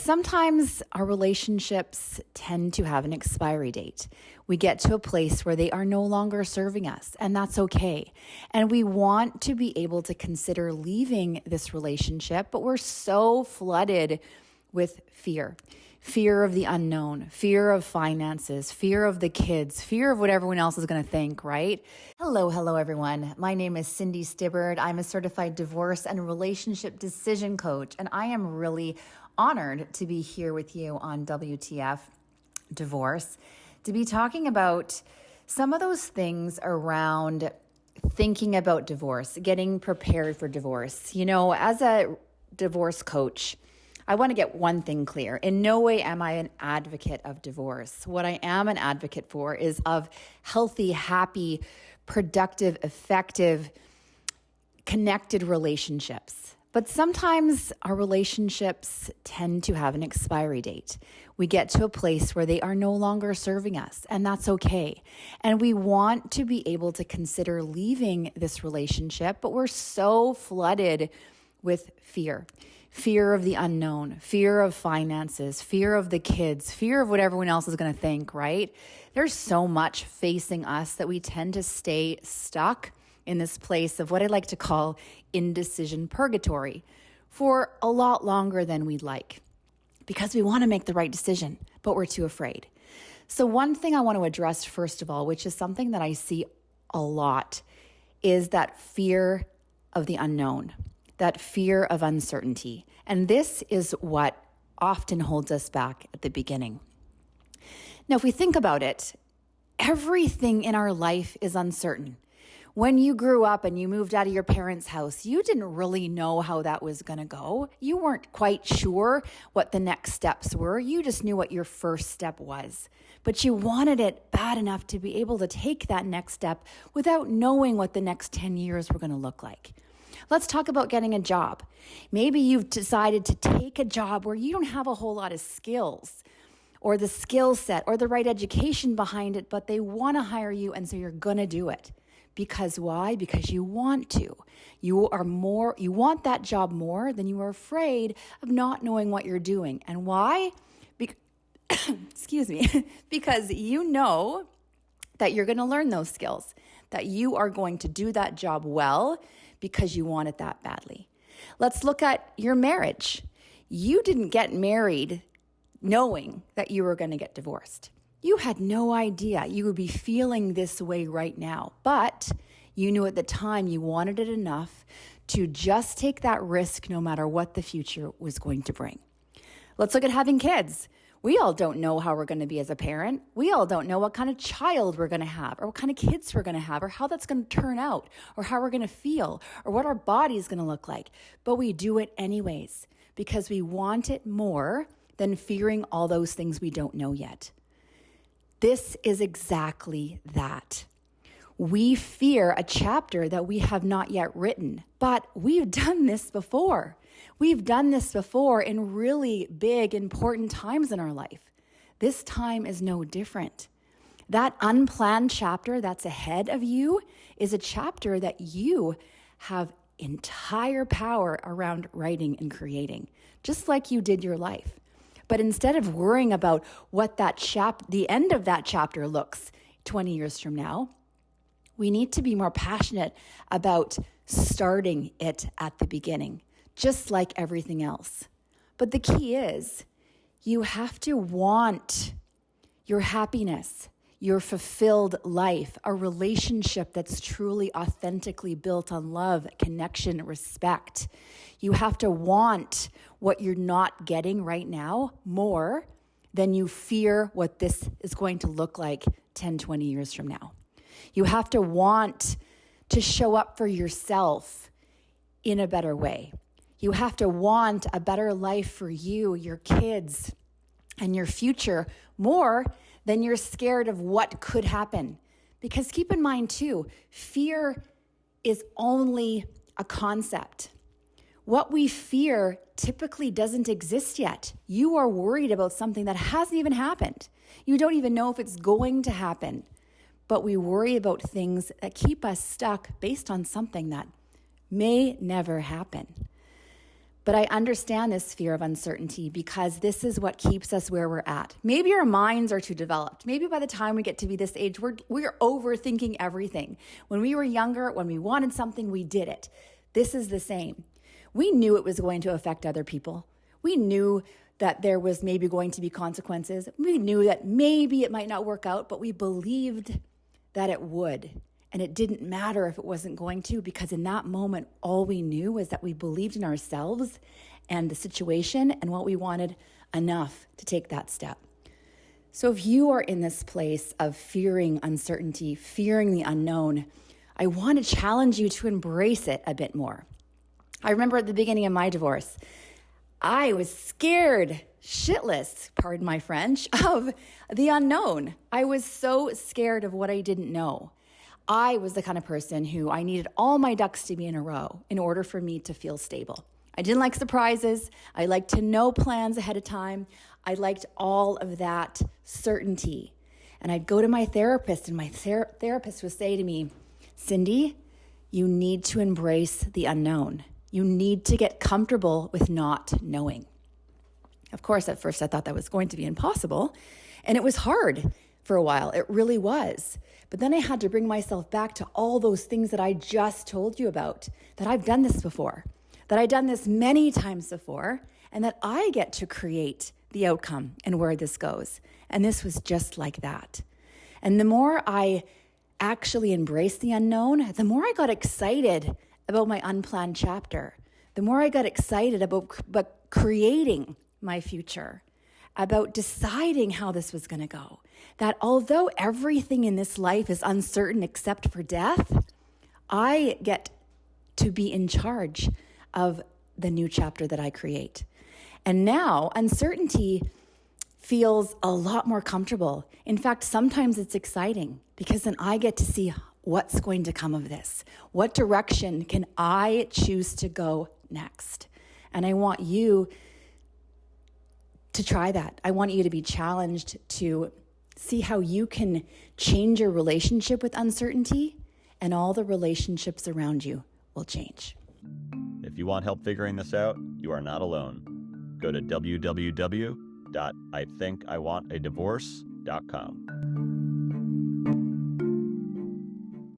Sometimes our relationships tend to have an expiry date. We get to a place where they are no longer serving us, and that's okay. And we want to be able to consider leaving this relationship, but we're so flooded with fear. Fear of the unknown, fear of finances, fear of the kids, fear of what everyone else is going to think, right? Hello, everyone. My name is Cindy Stibbard. I'm a certified divorce and relationship decision coach, and I am really honored to be here with you on WTF Divorce to be talking about some of those things around thinking about divorce, getting prepared for divorce. You know, as a divorce coach, I want to get one thing clear. In no way am I an advocate of divorce. What I am an advocate for is of healthy, happy, productive, effective, connected relationships. But sometimes our relationships tend to have an expiry date. We get to a place where they are no longer serving us, and that's okay. And we want to be able to consider leaving this relationship, but we're so flooded with fear. Fear of the unknown, fear of finances, fear of the kids, fear of what everyone else is going to think, right? There's so much facing us that we tend to stay stuck in this place of what I like to call indecision purgatory for a lot longer than we'd like because we want to make the right decision, but we're too afraid. So one thing I want to address first of all, which is something that I see a lot, is that fear of the unknown, that fear of uncertainty. And this is what often holds us back at the beginning. Now, if we think about it, everything in our life is uncertain. When you grew up and you moved out of your parents' house, you didn't really know how that was going to go. You weren't quite sure what the next steps were. You just knew what your first step was. But you wanted it bad enough to be able to take that next step without knowing what the next 10 years were going to look like. Let's talk about getting a job. Maybe you've decided to take a job where you don't have a whole lot of skills or the skill set or the right education behind it, but they want to hire you, and so you're going to do it. Because why? Because you want to. You want that job more than you are afraid of not knowing what you're doing. And why? Excuse me. Because you know that you're going to learn those skills, that you are going to do that job well because you want it that badly. Let's look at your marriage. You didn't get married knowing that you were going to get divorced. You had no idea you would be feeling this way right now, but you knew at the time you wanted it enough to just take that risk no matter what the future was going to bring. Let's look at having kids. We all don't know how we're going to be as a parent. We all don't know what kind of child we're going to have or what kind of kids we're going to have or how that's going to turn out or how we're going to feel or what our body is going to look like. But we do it anyways because we want it more than fearing all those things we don't know yet. This is exactly that. We fear a chapter that we have not yet written, but we've done this before. We've done this before in really big, important times in our life. This time is no different. That unplanned chapter that's ahead of you is a chapter that you have entire power around writing and creating, just like you did your life. But instead of worrying about what the end of that chapter looks 20 years from now, we need to be more passionate about starting it at the beginning, just like everything else. But the key is you have to want your happiness, your fulfilled life, a relationship that's truly authentically built on love, connection, respect. You have to want what you're not getting right now more than you fear what this is going to look like 10, 20 years from now. You have to want to show up for yourself in a better way. You have to want a better life for you, your kids, and your future more than you're scared of what could happen. Because keep in mind too, fear is only a concept. What we fear typically doesn't exist yet. You are worried about something that hasn't even happened. You don't even know if it's going to happen. But we worry about things that keep us stuck based on something that may never happen. But I understand this fear of uncertainty because this is what keeps us where we're at. Maybe our minds are too developed. Maybe by the time we get to be this age, we're overthinking everything. When we were younger, when we wanted something, we did it. This is the same. We knew it was going to affect other people. We knew that there was maybe going to be consequences. We knew that maybe it might not work out, but we believed that it would. And it didn't matter if it wasn't going to, because in that moment, all we knew was that we believed in ourselves and the situation and what we wanted enough to take that step. So if you are in this place of fearing uncertainty, fearing the unknown, I want to challenge you to embrace it a bit more. I remember at the beginning of my divorce, I was scared shitless, pardon my French, of the unknown. I was so scared of what I didn't know. I was the kind of person who I needed all my ducks to be in a row in order for me to feel stable. I didn't like surprises. I liked to know plans ahead of time. I liked all of that certainty. And I'd go to my therapist, and my therapist would say to me, Cindy, you need to embrace the unknown. You need to get comfortable with not knowing. Of course, at first I thought that was going to be impossible, and it was hard for a while. It really was. But then I had to bring myself back to all those things that I just told you about, that I've done this before, that I've done this many times before, and that I get to create the outcome and where this goes. And this was just like that. And the more I actually embraced the unknown, the more I got excited about my unplanned chapter, the more I got excited about creating my future, about deciding how this was going to go. That although everything in this life is uncertain except for death, I get to be in charge of the new chapter that I create. And now uncertainty feels a lot more comfortable. In fact, sometimes it's exciting because then I get to see what's going to come of this. What direction can I choose to go next? And I want you to try that. I want you to be challenged to see how you can change your relationship with uncertainty, and all the relationships around you will change. If you want help figuring this out, you are not alone. Go to www.ithinkiwantadivorce.com.